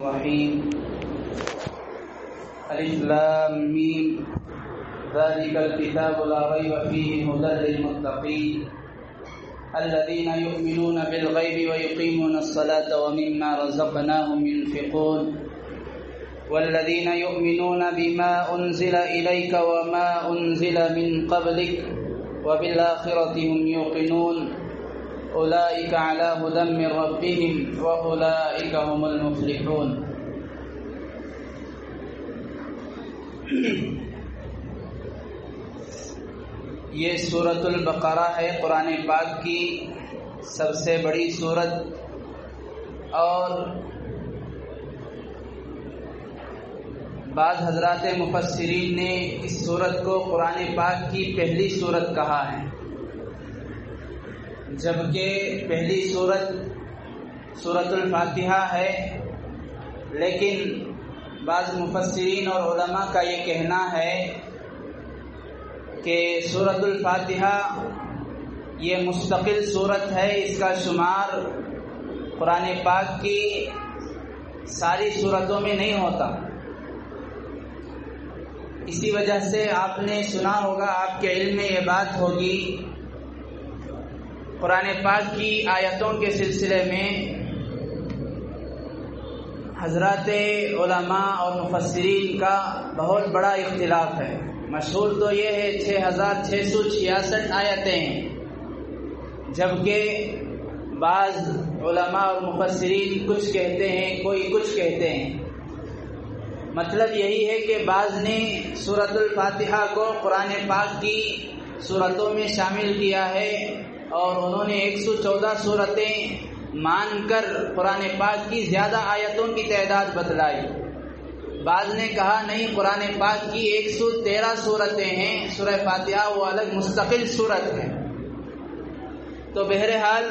الرحيم ألف لام ميم ذلك الكتاب لا ريب فيه هدى للمتقين الذين يؤمنون بالغيب ويقيمون الصلاة ومما رزقناهم ينفقون والذين يؤمنون بما أنزل إليك وما أنزل من قبلك وبالآخرة هم يوقنون أولئك على هدى من ربهم وأولئك هم المفلحون. یہ سورۃ البقرہ ہے، قرآن پاک کی سب سے بڑی سورت، اور بعض حضرات مفسرین نے اس سورت کو قرآن پاک کی پہلی سورت کہا ہے، جبکہ پہلی سورت سورۃ الفاتحہ ہے، لیکن بعض مفسرین اور علماء کا یہ کہنا ہے کہ سورۃ الفاتحہ یہ مستقل سورت ہے، اس کا شمار قرآن پاک کی ساری سورتوں میں نہیں ہوتا۔ اسی وجہ سے آپ نے سنا ہوگا، آپ کے علم میں یہ بات ہوگی، قرآن پاک کی آیتوں کے سلسلے میں حضرات علماء اور مفسرین کا بہت بڑا اختلاف ہے۔ مشہور تو یہ ہے 6666 آیتیں ہیں، جبکہ بعض علماء اور مفسرین کچھ کہتے ہیں، کوئی کچھ کہتے ہیں۔ مطلب یہی ہے کہ بعض نے سورۃ الفاتحہ کو قرآن پاک کی سورتوں میں شامل کیا ہے، اور انہوں نے 114 سورتیں مان کر قرآن پاک کی زیادہ آیتوں کی تعداد بتلائی۔ بعض نے کہا نہیں، قرآن پاک کی 113 سورتیں ہیں، سورہ فاتحہ وہ الگ مستقل سورت ہے۔ تو بہرحال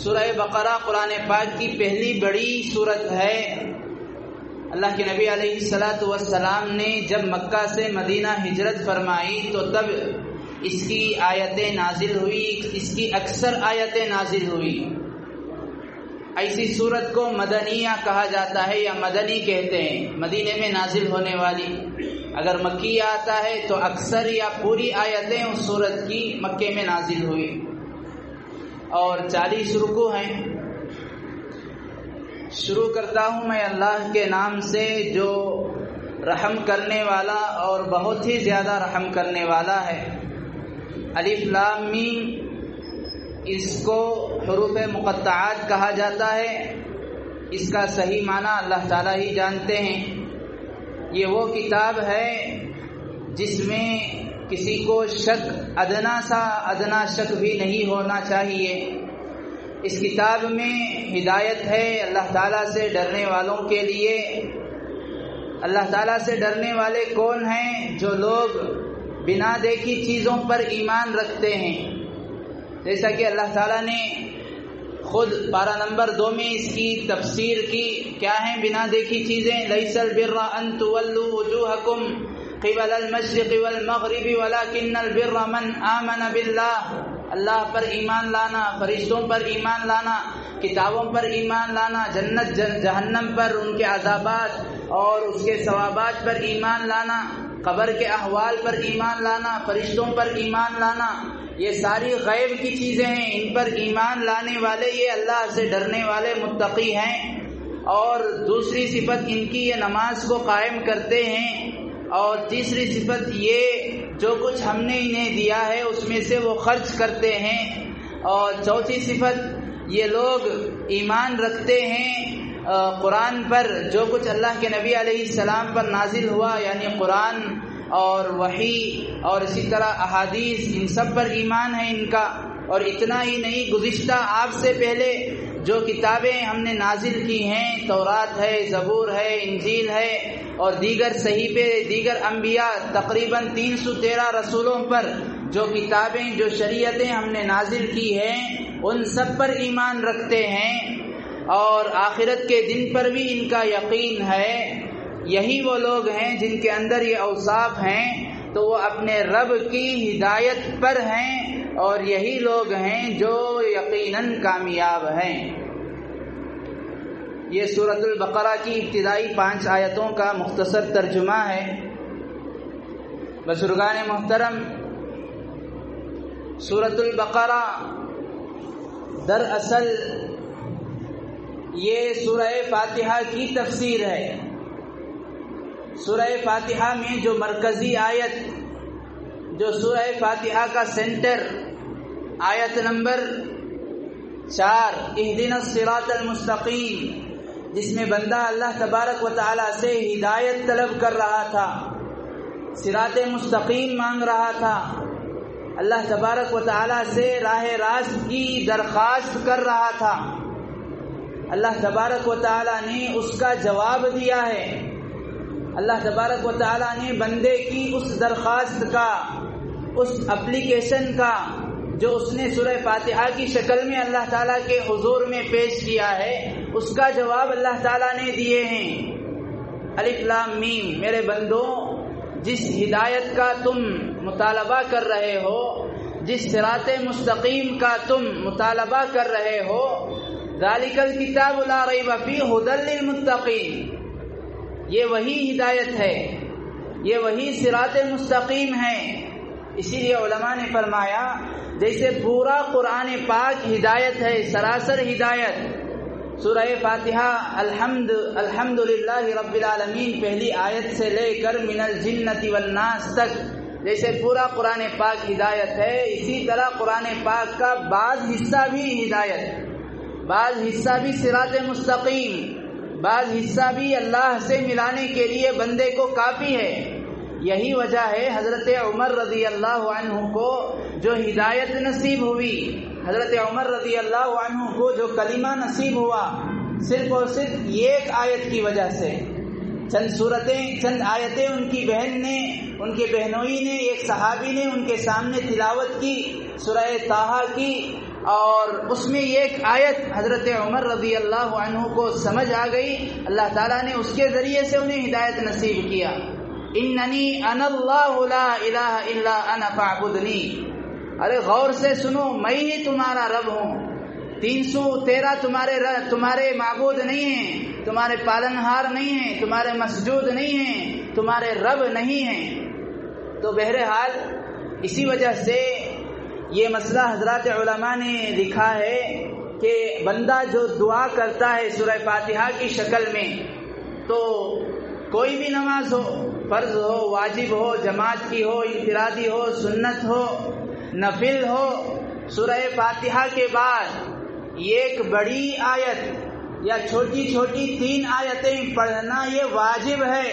سورہ بقرہ قرآن پاک کی پہلی بڑی سورت ہے۔ اللہ کے نبی علیہ الصلاۃ والسلام نے جب مکہ سے مدینہ ہجرت فرمائی تو تب اس کی آیتیں نازل ہوئی، اس کی اکثر آیتیں نازل ہوئی۔ ایسی سورت کو مدنیہ کہا جاتا ہے یا مدنی کہتے ہیں، مدینے میں نازل ہونے والی۔ اگر مکیہ آتا ہے تو اکثر یا پوری آیتیں اس سورت کی مکے میں نازل ہوئی، اور 40 رکوع ہیں۔ شروع کرتا ہوں میں اللہ کے نام سے جو رحم کرنے والا اور بہت ہی زیادہ رحم کرنے والا ہے۔ الف لام میم، اس کو حروف مقطعات کہا جاتا ہے، اس کا صحیح معنی اللہ تعالیٰ ہی جانتے ہیں۔ یہ وہ کتاب ہے جس میں کسی کو شک، ادنا شک بھی نہیں ہونا چاہیے۔ اس کتاب میں ہدایت ہے اللہ تعالیٰ سے ڈرنے والوں کے لیے۔ اللہ تعالیٰ سے ڈرنے والے کون ہیں؟ جو لوگ بنا دیکھی چیزوں پر ایمان رکھتے ہیں، جیسا کہ اللہ تعالیٰ نے خود پارہ نمبر 2 میں اس کی تفسیر کی۔ کیا ہیں بنا دیکھی چیزیں؟ لیس البر ان تولوا وجوہکم قبل المشرق والمغرب ولکن البر من آمن باللہ، اللہ پر ایمان لانا، فرشتوں پر ایمان لانا، کتابوں پر ایمان لانا، جنت جہنم پر ان کے عذابات اور اس کے ثوابات پر ایمان لانا، قبر کے احوال پر ایمان لانا، فرشتوں پر ایمان لانا، یہ ساری غیب کی چیزیں ہیں۔ ان پر ایمان لانے والے یہ اللہ سے ڈرنے والے متقی ہیں۔ اور دوسری صفت ان کی یہ نماز کو قائم کرتے ہیں، اور تیسری صفت یہ جو کچھ ہم نے انہیں دیا ہے اس میں سے وہ خرچ کرتے ہیں، اور چوتھی صفت یہ لوگ ایمان رکھتے ہیں قرآن پر، جو کچھ اللہ کے نبی علیہ السلام پر نازل ہوا، یعنی قرآن اور وحی اور اسی طرح احادیث، ان سب پر ایمان ہے ان کا۔ اور اتنا ہی نہیں، گزشتہ آپ سے پہلے جو کتابیں ہم نے نازل کی ہیں، تورات ہے، زبور ہے، انجیل ہے، اور دیگر صحیفے، دیگر انبیاء، تقریباً 313 رسولوں پر جو کتابیں، جو شریعتیں ہم نے نازل کی ہیں، ان سب پر ایمان رکھتے ہیں، اور آخرت کے دن پر بھی ان کا یقین ہے۔ یہی وہ لوگ ہیں جن کے اندر یہ اوصاف ہیں، تو وہ اپنے رب کی ہدایت پر ہیں، اور یہی لوگ ہیں جو یقیناً کامیاب ہیں۔ یہ سورۃ البقرہ کی ابتدائی 5 آیتوں کا مختصر ترجمہ ہے۔ بزرگان محترم، سورۃ البقرہ دراصل یہ سورہ فاتحہ کی تفسیر ہے۔ سورہ فاتحہ میں جو مرکزی آیت، جو سورہ فاتحہ کا سینٹر آیت نمبر 4 اہدنا الصراط المستقیم، جس میں بندہ اللہ تبارک و تعالی سے ہدایت طلب کر رہا تھا، صراط مستقیم مانگ رہا تھا، اللہ تبارک و تعالی سے راہ راست کی درخواست کر رہا تھا، اللہ تبارک و تعالی نے اس کا جواب دیا ہے۔ اللہ تبارک و تعالی نے بندے کی اس درخواست کا، اس اپلیکیشن کا جو اس نے سورہ فاتحہ کی شکل میں اللہ تعالیٰ کے حضور میں پیش کیا ہے، اس کا جواب اللہ تعالیٰ نے دیے ہیں۔ الف لام میم، میرے بندو، جس ہدایت کا تم مطالبہ کر رہے ہو، جس صراط مستقیم کا تم مطالبہ کر رہے ہو، ذالک الکتاب لا ریب فیہ ھدی للمتقین، یہ وہی ہدایت ہے، یہ وہی صراط مستقیم ہے۔ اسی لیے علماء نے فرمایا جیسے پورا قرآن پاک ہدایت ہے، سراسر ہدایت، سورہ فاتحہ الحمدللہ رب العالمین پہلی آیت سے لے کر من الجنۃ والناس تک جیسے پورا قرآن پاک ہدایت ہے، اسی طرح قرآن پاک کا بعض حصہ بھی ہدایت، بعض حصہ بھی صراط مستقیم، بعض حصہ بھی اللہ سے ملانے کے لیے بندے کو کافی ہے۔ یہی وجہ ہے حضرت عمر رضی اللہ عنہ کو جو ہدایت نصیب ہوئی، حضرت عمر رضی اللہ عنہ کو جو کلمہ نصیب ہوا، صرف اور صرف ایک آیت کی وجہ سے، چند آیتیں ان کی بہن نے، ان کے بہنوئی نے، ایک صحابی نے ان کے سامنے تلاوت کی، سورہ طٰہٰ کی، اور اس میں ایک آیت حضرت عمر رضی اللہ عنہ کو سمجھ آ گئی، اللہ تعالیٰ نے اس کے ذریعے سے انہیں ہدایت نصیب کیا۔ اننی انا اللہ لا الہ الا انا فاعبدنی، ارے غور سے سنو، میں ہی تمہارا رب ہوں، 313 تمہارے معبود نہیں ہیں، تمہارے پالنہار نہیں ہیں، تمہارے مسجود نہیں ہیں، تمہارے رب نہیں ہیں۔ تو بہرحال اسی وجہ سے یہ مسئلہ حضرات علماء نے لکھا ہے کہ بندہ جو دعا کرتا ہے سورہ فاتحہ کی شکل میں، تو کوئی بھی نماز ہو، فرض ہو، واجب ہو، جماعت کی ہو، انفرادی ہو، سنت ہو، نفل ہو، سورہ فاتحہ کے بعد ایک بڑی آیت یا چھوٹی چھوٹی 3 آیتیں پڑھنا یہ واجب ہے۔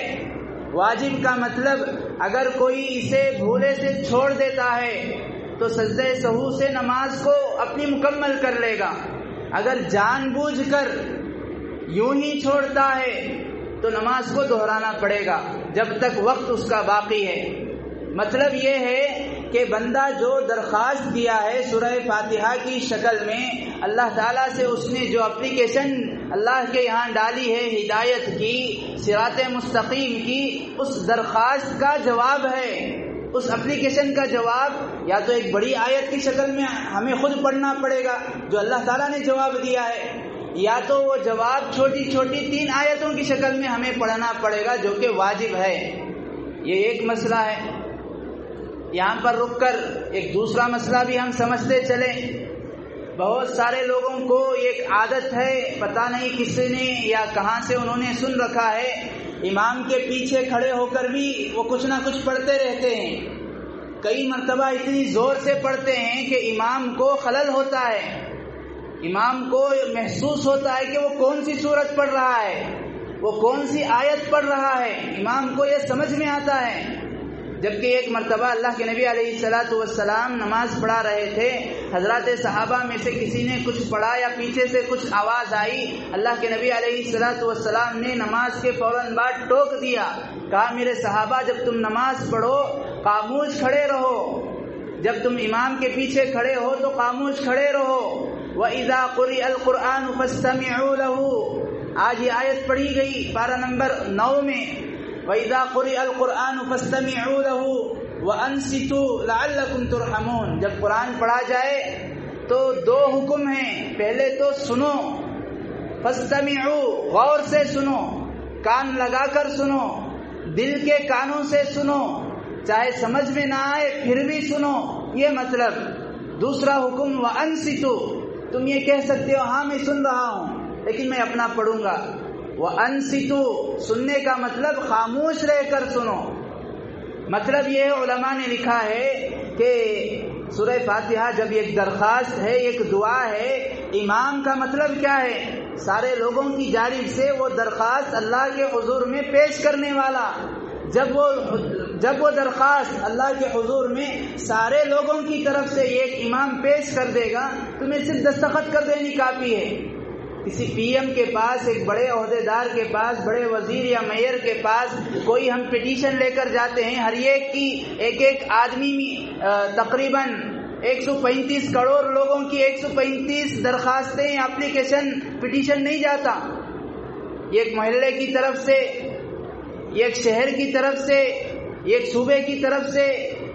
واجب کا مطلب اگر کوئی اسے بھولے سے چھوڑ دیتا ہے تو سجدہ سہو سے نماز کو اپنی مکمل کر لے گا، اگر جان بوجھ کر یوں ہی چھوڑتا ہے تو نماز کو دہرانا پڑے گا جب تک وقت اس کا باقی ہے۔ مطلب یہ ہے کہ بندہ جو درخواست کیا ہے سورہ فاتحہ کی شکل میں، اللہ تعالیٰ سے اس نے جو اپلیکیشن اللہ کے یہاں ڈالی ہے ہدایت کی، صراط مستقیم کی، اس درخواست کا جواب ہے، اس اپلیکیشن کا جواب یا تو ایک بڑی آیت کی شکل میں ہمیں خود پڑھنا پڑے گا جو اللہ تعالیٰ نے جواب دیا ہے، یا تو وہ جواب چھوٹی چھوٹی 3 آیتوں کی شکل میں ہمیں پڑھنا پڑے گا جو کہ واجب ہے۔ یہ ایک مسئلہ ہے۔ یہاں پر رک کر ایک دوسرا مسئلہ بھی ہم سمجھتے چلیں۔ بہت سارے لوگوں کو ایک عادت ہے، پتہ نہیں کس نے یا کہاں سے انہوں نے سن رکھا ہے، امام کے پیچھے کھڑے ہو کر بھی وہ کچھ نہ کچھ پڑھتے رہتے ہیں، کئی مرتبہ اتنی زور سے پڑھتے ہیں کہ امام کو خلل ہوتا ہے، امام کو محسوس ہوتا ہے کہ وہ کون سی سورت پڑھ رہا ہے، وہ کون سی آیت پڑھ رہا ہے، امام کو یہ سمجھ میں آتا ہے۔ جبکہ ایک مرتبہ اللہ کے نبی علیہ الصلاۃ والسلام نماز پڑھا رہے تھے، حضرات صحابہ میں سے کسی نے کچھ پڑھا یا پیچھے سے کچھ آواز آئی، اللہ کے نبی علیہ الصلاۃ والسلام نے نماز کے فوراً بعد ٹوک دیا، کہا میرے صحابہ جب تم نماز پڑھو خاموش کھڑے رہو، جب تم امام کے پیچھے کھڑے ہو تو خاموش کھڑے رہو۔ وَإِذَا قُرِئَ الْقُرْآنُ فَاسْتَمِعُوا لَهُ، آج یہ آیت پڑھی گئی پارہ نمبر 9 میں، وَإِذَا قُرِئَ الْقُرْآنُ فَاسْتَمِعُوا لَهُ وَأَنصِتُوا لَعَلَّكُمْ تُرْحَمُونَ، جب قرآن پڑھا جائے تو 2 حکم ہیں، پہلے تو سنو، فاستمعوا، غور سے سنو، کان لگا کر سنو، دل کے کانوں سے سنو، چاہے سمجھ میں نہ آئے پھر بھی سنو، یہ مطلب۔ دوسرا حکم وانصتوا، تم یہ کہہ سکتے ہو ہاں میں سن رہا ہوں لیکن میں اپنا پڑھوں گا۔ وانصتوا، سننے کا مطلب خاموش رہ کر سنو۔ مطلب یہ علماء نے لکھا ہے کہ سورہ فاتحہ جب ایک درخواست ہے، ایک دعا ہے، امام کا مطلب کیا ہے؟ سارے لوگوں کی جانب سے وہ درخواست اللہ کے حضور میں پیش کرنے والا۔ جب وہ درخواست اللہ کے حضور میں سارے لوگوں کی طرف سے ایک امام پیش کر دے گا، تمہیں صرف دستخط کر دینی کافی ہے۔ کسی پی ایم کے پاس، ایک بڑے عہدیدار کے پاس، بڑے وزیر یا میئر کے پاس کوئی ہم پٹیشن لے کر جاتے ہیں، ہر ایک کی ایک آدمی تقریباً 135 کروڑ لوگوں کی 135 درخواستیں، اپلیکیشن، پٹیشن نہیں جاتا۔ یہ ایک محلے کی طرف سے، یہ ایک شہر کی طرف سے، یہ ایک صوبے کی طرف سے،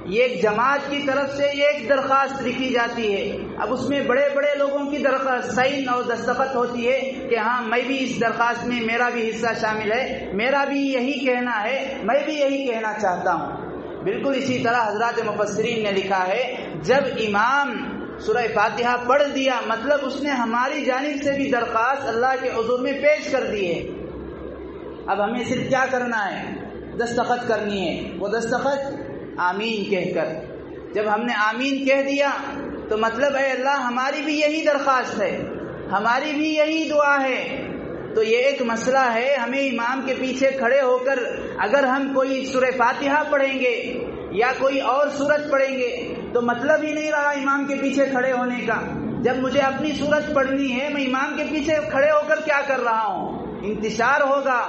یہ ایک جماعت کی طرف سے یہ ایک درخواست لکھی جاتی ہے۔ اب اس میں بڑے بڑے لوگوں کی درخواست سائن اور دستخط ہوتی ہے کہ ہاں میں بھی اس درخواست میں، میرا بھی حصہ شامل ہے، میرا بھی یہی کہنا ہے، میں بھی یہی کہنا چاہتا ہوں۔ بالکل اسی طرح حضرات مفسرین نے لکھا ہے جب امام سورہ فاتحہ پڑھ دیا مطلب اس نے ہماری جانب سے بھی درخواست اللہ کے حضور میں پیش کر دی ہے۔ اب ہمیں صرف کیا کرنا ہے؟ دستخط کرنی ہے۔ وہ دستخط آمین کہہ کر۔ جب ہم نے آمین کہہ دیا تو مطلب ہے اللہ ہماری بھی یہی درخواست ہے، ہماری بھی یہی دعا ہے۔ تو یہ ایک مسئلہ ہے، ہمیں امام کے پیچھے کھڑے ہو کر اگر ہم کوئی سورہ فاتحہ پڑھیں گے یا کوئی اور سورت پڑھیں گے تو مطلب ہی نہیں رہا امام کے پیچھے کھڑے ہونے کا۔ جب مجھے اپنی سورت پڑھنی ہے، میں امام کے پیچھے کھڑے ہو کر کیا کر رہا ہوں؟ انتشار ہوگا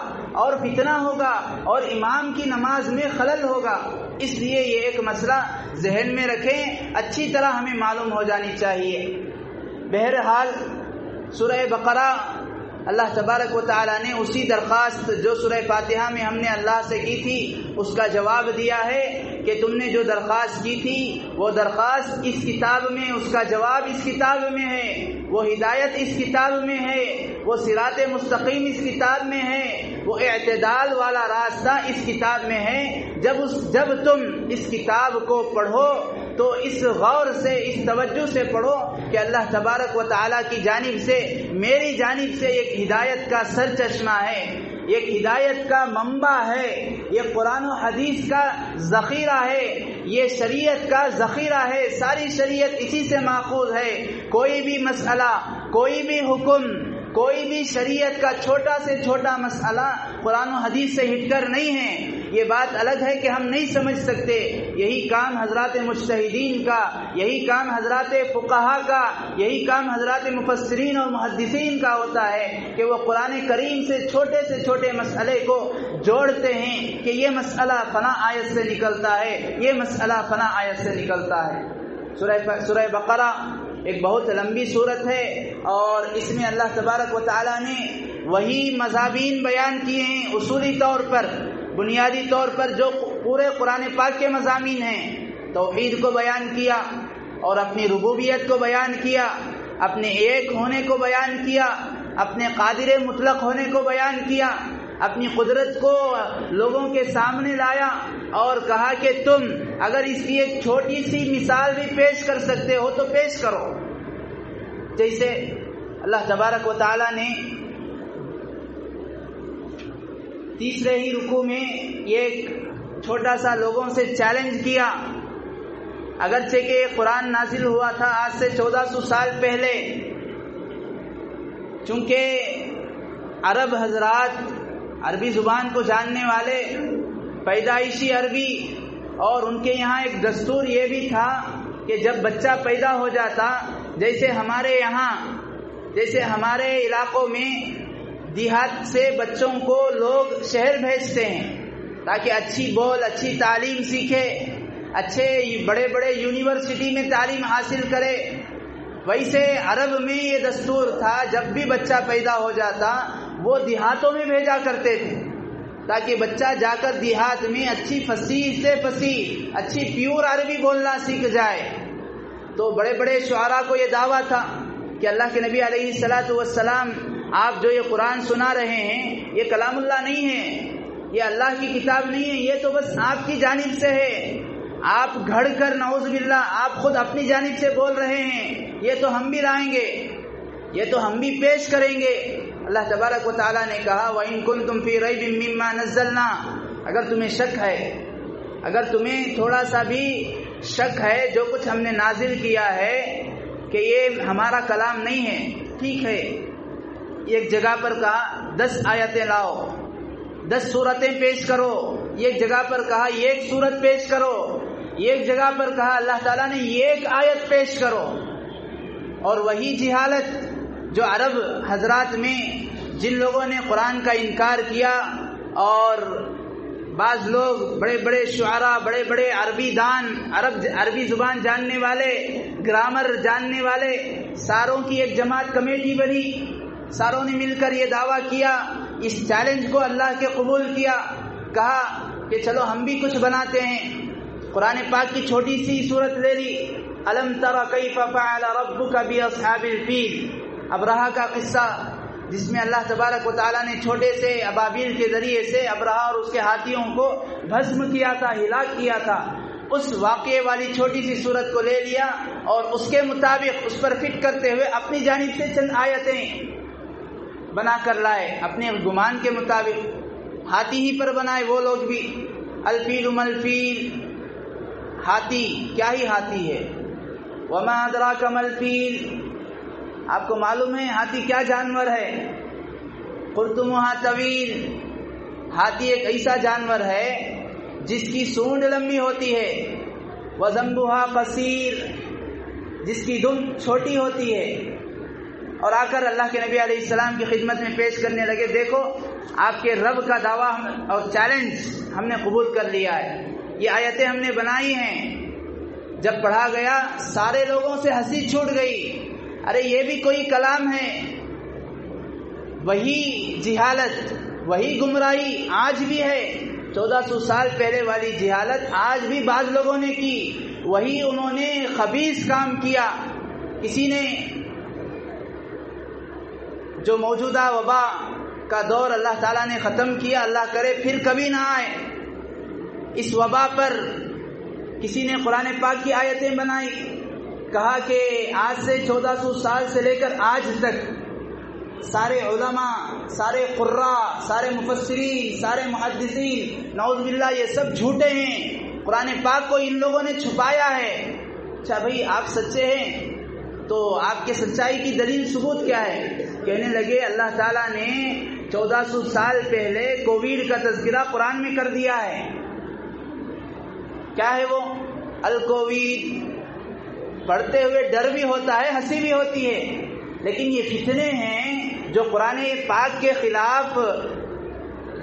اور فتنہ ہوگا اور امام کی نماز میں خلل ہوگا۔ اس لیے یہ ایک مسئلہ ذہن میں رکھیں، اچھی طرح ہمیں معلوم ہو جانی چاہیے۔ بہرحال سورہ بقرہ اللہ تبارک و تعالیٰ نے اسی درخواست جو سورہ فاتحہ میں ہم نے اللہ سے کی تھی اس کا جواب دیا ہے کہ تم نے جو درخواست کی تھی وہ درخواست اس کتاب میں، اس کا جواب اس کتاب میں ہے، وہ ہدایت اس کتاب میں ہے، وہ صراط مستقیم اس کتاب میں ہے، وہ اعتدال والا راستہ اس کتاب میں ہے۔ جب تم اس کتاب کو پڑھو تو اس غور سے، اس توجہ سے پڑھو کہ اللہ تبارک و تعالیٰ کی جانب سے، میری جانب سے ایک ہدایت کا سرچشمہ ہے، ایک ہدایت کا منبع ہے، یہ قرآن و حدیث کا ذخیرہ ہے، یہ شریعت کا ذخیرہ ہے، ساری شریعت اسی سے ماخوذ ہے۔ کوئی بھی مسئلہ، کوئی بھی حکم، کوئی بھی شریعت کا چھوٹا سے چھوٹا مسئلہ قرآن و حدیث سے ہٹ کر نہیں ہے۔ یہ بات الگ ہے کہ ہم نہیں سمجھ سکتے، یہی کام حضرات مجتہدین کا، یہی کام حضرات فقہا کا، یہی کام حضرات مفسرین اور محدثین کا ہوتا ہے کہ وہ قرآن کریم سے چھوٹے مسئلے کو جوڑتے ہیں کہ یہ مسئلہ فلاں آیت سے نکلتا ہے، یہ مسئلہ فلاں آیت سے نکلتا ہے۔ سورہ بقرہ ایک بہت لمبی سورت ہے اور اس میں اللہ تبارک و تعالیٰ نے وہی مضامین بیان کیے ہیں اصولی طور پر، بنیادی طور پر جو پورے قرآن پاک کے مضامین ہیں۔ توحید کو بیان کیا اور اپنی ربوبیت کو بیان کیا، اپنے ایک ہونے کو بیان کیا، اپنے قادر مطلق ہونے کو بیان کیا، اپنی قدرت کو لوگوں کے سامنے لایا اور کہا کہ تم اگر اس کی ایک چھوٹی سی مثال بھی پیش کر سکتے ہو تو پیش کرو۔ جیسے اللہ تبارک و تعالیٰ نے تیسرے ہی رکوع میں یہ ایک چھوٹا سا لوگوں سے چیلنج کیا، اگرچہ کہ یہ قرآن نازل ہوا تھا آج سے 1400 سال پہلے، چونکہ عرب حضرات عربی زبان کو جاننے والے، پیدائشی عربی، اور ان کے یہاں ایک دستور یہ بھی تھا کہ جب بچہ پیدا ہو جاتا، جیسے ہمارے علاقوں میں دیہات سے بچوں کو لوگ شہر بھیجتے ہیں تاکہ اچھی تعلیم سیکھے، اچھے بڑے بڑے یونیورسٹی میں تعلیم حاصل کرے، ویسے عرب میں یہ دستور تھا جب بھی بچہ پیدا ہو جاتا وہ دیہاتوں میں بھیجا کرتے تھے تاکہ بچہ جا کر دیہات میں اچھی فصیح سے فصیح، اچھی پیور عربی بولنا سیکھ جائے۔ تو بڑے بڑے شعراء کو یہ دعویٰ تھا کہ اللہ کے نبی علیہ الصلوۃ والسلام آپ جو یہ قرآن سنا رہے ہیں یہ کلام اللہ نہیں ہے، یہ اللہ کی کتاب نہیں ہے، یہ تو بس آپ کی جانب سے ہے، آپ گھڑ کر نعوذ باللہ آپ خود اپنی جانب سے بول رہے ہیں، یہ تو ہم بھی لائیں گے، یہ تو ہم بھی پیش کریں گے۔ اللہ تبارک و تعالیٰ نے کہا وَإِن كُنتُمْ فِي رَيْبٍ مِّمَّا نَزَّلْنَا، اگر تمہیں شک ہے، اگر تمہیں تھوڑا سا بھی شک ہے جو کچھ ہم نے نازل کیا ہے کہ یہ ہمارا کلام نہیں ہے، ٹھیک ہے، ایک جگہ پر کہا 10 آیتیں لاؤ، 10 سورتیں پیش کرو، ایک جگہ پر کہا ایک سورت پیش کرو، ایک جگہ پر کہا اللہ تعالیٰ نے ایک آیت پیش کرو۔ اور وہی جہالت جو عرب حضرات میں جن لوگوں نے قرآن کا انکار کیا، اور بعض لوگ بڑے بڑے شعراء، بڑے بڑے عربی دان، عربی زبان جاننے والے، گرامر جاننے والے، ساروں کی ایک جماعت کمیٹی بنی، ساروں نے مل کر یہ دعویٰ کیا، اس چیلنج کو اللہ کے قبول کیا، کہا کہ چلو ہم بھی کچھ بناتے ہیں۔ قرآن پاک کی چھوٹی سی صورت لے لی، الم تر کیف فعل ربک باصحاب الفیل، ابرہہ کا قصہ، جس میں اللہ تبارک و تعالیٰ نے چھوٹے سے ابابیل کے ذریعے سے ابرہہ اور اس کے ہاتھیوں کو بھسم کیا تھا، ہلاک کیا تھا، اس واقعے والی چھوٹی سی صورت کو لے لیا اور اس کے مطابق اس پر فٹ کرتے ہوئے اپنی جانب سے چند آیتیں بنا کر لائے، اپنے گمان کے مطابق ہاتھی ہی پر بنائے وہ لوگ بھی۔ الفیل ملفیل، ہاتھی کیا ہی ہاتھی ہے، وما ادراک ملفیل، آپ کو معلوم ہے ہاتھی کیا جانور ہے، قرطمها طویل، ہاتھی ایک ایسا جانور ہے جس کی سونڈ لمبی ہوتی ہے، وذنبها قصیر، جس کی دم چھوٹی ہوتی ہے۔ اور آ کر اللہ کے نبی علیہ السلام کی خدمت میں پیش کرنے لگے، دیکھو آپ کے رب کا دعویٰ اور چیلنج ہم نے قبول کر لیا ہے، یہ آیتیں ہم نے بنائی ہیں۔ جب پڑھا گیا سارے لوگوں سے ہنسی چھوٹ گئی، ارے یہ بھی کوئی کلام ہے۔ وہی جہالت، وہی گمراہی آج بھی ہے، 1400 سال پہلے والی جہالت آج بھی بعض لوگوں نے کی، وہی انہوں نے خبیث کام کیا۔ کسی نے جو موجودہ وبا کا دور اللہ تعالیٰ نے ختم کیا، اللہ کرے پھر کبھی نہ آئے، اس وبا پر کسی نے قرآن پاک کی آیتیں بنائی، کہا کہ آج سے 1400 سال سے لے کر آج تک سارے علماء، سارے قراء، سارے مفسرین، سارے محدثین، نعوذ باللہ یہ سب جھوٹے ہیں، قرآن پاک کو ان لوگوں نے چھپایا ہے۔ اچھا بھائی آپ سچے ہیں تو آپ کے سچائی کی دلیل ثبوت کیا ہے؟ کہنے لگے اللہ تعالیٰ نے 1400 سال پہلے کووڈ کا تذکرہ قرآن میں کر دیا ہے۔ کیا ہے وہ؟ الکووڈ، پڑھتے ہوئے ڈر بھی ہوتا ہے، ہنسی بھی ہوتی ہے، لیکن یہ فتنے ہیں جو قرآن پاک کے خلاف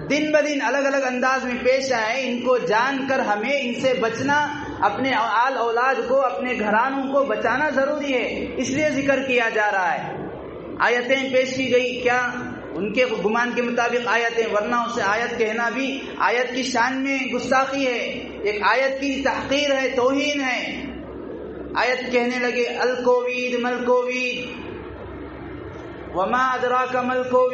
دن بدن الگ الگ انداز میں پیش آئے، ان کو جان کر ہمیں ان سے بچنا، اپنے آل اولاد کو، اپنے گھرانوں کو بچانا ضروری ہے، اس لیے ذکر کیا جا رہا ہے۔ آیتیں پیش کی گئی، کیا ان کے گمان کے مطابق آیتیں، ورنہ اسے آیت کہنا بھی آیت کی شان میں گستاخی ہے، ایک آیت کی تحقیر ہے، توہین ہے۔ آیت کہنے لگے الکووڈ ملکووڈ، وما ادراک ملکووڈ،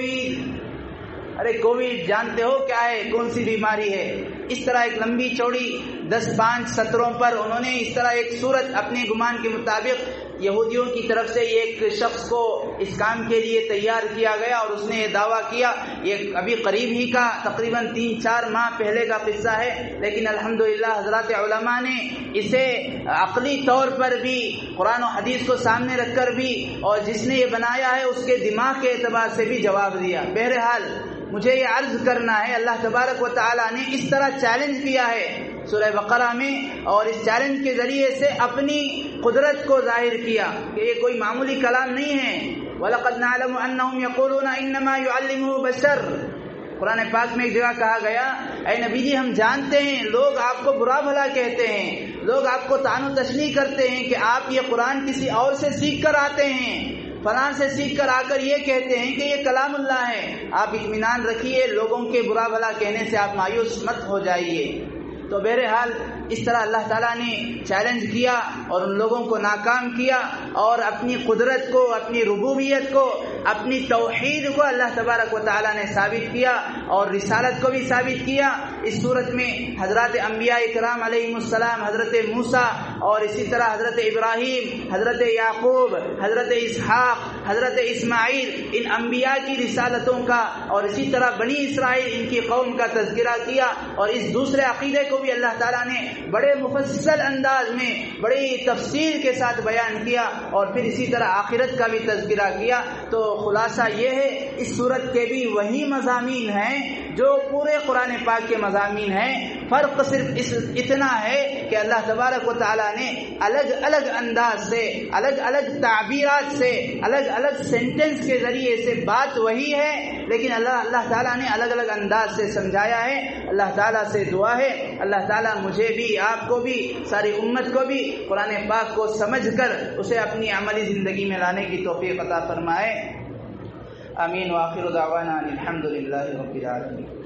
ارے کووڈ جانتے ہو کیا ہے، کون سی بیماری ہے؟ اس طرح ایک لمبی چوڑی 10-5 سطروں پر انہوں نے اس طرح ایک صورت اپنے گمان کے مطابق، یہودیوں کی طرف سے ایک شخص کو اس کام کے لیے تیار کیا گیا اور اس نے یہ دعویٰ کیا، یہ ابھی قریب ہی کا تقریباً 3-4 ماہ پہلے کا قصہ ہے، لیکن الحمدللہ حضرات علماء نے اسے عقلی طور پر بھی، قرآن و حدیث کو سامنے رکھ کر بھی، اور جس نے یہ بنایا ہے اس کے دماغ کے اعتبار سے بھی جواب دیا۔ بہرحال مجھے یہ عرض کرنا ہے، اللہ تبارک و تعالیٰ نے اس طرح چیلنج کیا ہے سورہ بقرہ میں، اور اس چیلنج کے ذریعے سے اپنی قدرت کو ظاہر کیا کہ یہ کوئی معمولی کلام نہیں ہے۔ وَلَقَدْ نَعْلَمُ أَنَّهُمْ يَقُولُونَ إِنَّمَا يُعَلِّمُهُ بَشَرٌ، قرآن پاک میں ایک جگہ کہا گیا، اے نبی جی ہم جانتے ہیں لوگ آپ کو برا بھلا کہتے ہیں، لوگ آپ کو طعن و تشنیع کرتے ہیں کہ آپ یہ قرآن کسی اور سے سیکھ کر آتے ہیں، فلاں سے سیکھ کر آ کر یہ کہتے ہیں کہ یہ کلام اللہ ہے۔ آپ اطمینان رکھیے، لوگوں کے برا بھلا کہنے سے آپ مایوس مت ہو جائیے۔ تو بہرحال اس طرح اللہ تعالیٰ نے چیلنج کیا اور ان لوگوں کو ناکام کیا، اور اپنی قدرت کو، اپنی ربوبیت کو اپنی توحید کو اللہ تبارک و تعالیٰ نے ثابت کیا اور رسالت کو بھی ثابت کیا۔ اس صورت میں حضرات انبیاء کرام علیہم السلام، حضرت موسیٰ اور اسی طرح حضرت ابراہیم، حضرت یعقوب، حضرت اسحاق، حضرت اسماعیل، ان انبیاء کی رسالتوں کا اور اسی طرح بنی اسرائیل ان کی قوم کا تذکرہ کیا، اور اس دوسرے عقیدے کو بھی اللہ تعالیٰ نے بڑے مفصل انداز میں بڑی تفصیل کے ساتھ بیان کیا، اور پھر اسی طرح آخرت کا بھی تذکرہ کیا۔ تو خلاصہ یہ ہے اس صورت کے بھی وہی مضامین ہیں جو پورے قرآن پاک کے مضامین ہیں، فرق صرف اتنا ہے کہ اللہ تبارک و تعالیٰ نے الگ الگ انداز سے، الگ الگ تعبیرات سے، الگ الگ سینٹنس کے ذریعے سے، بات وہی ہے لیکن اللہ تعالیٰ نے الگ الگ انداز سے سمجھایا ہے۔ اللہ تعالیٰ سے دعا ہے اللہ تعالیٰ مجھے بھی، آپ کو بھی، ساری امت کو بھی قرآن پاک کو سمجھ کر اسے اپنی عملی زندگی میں لانے کی توفیق عطا فرمائے۔ آمین۔ وآخر دعوانا الحمد للہ رب العالمین۔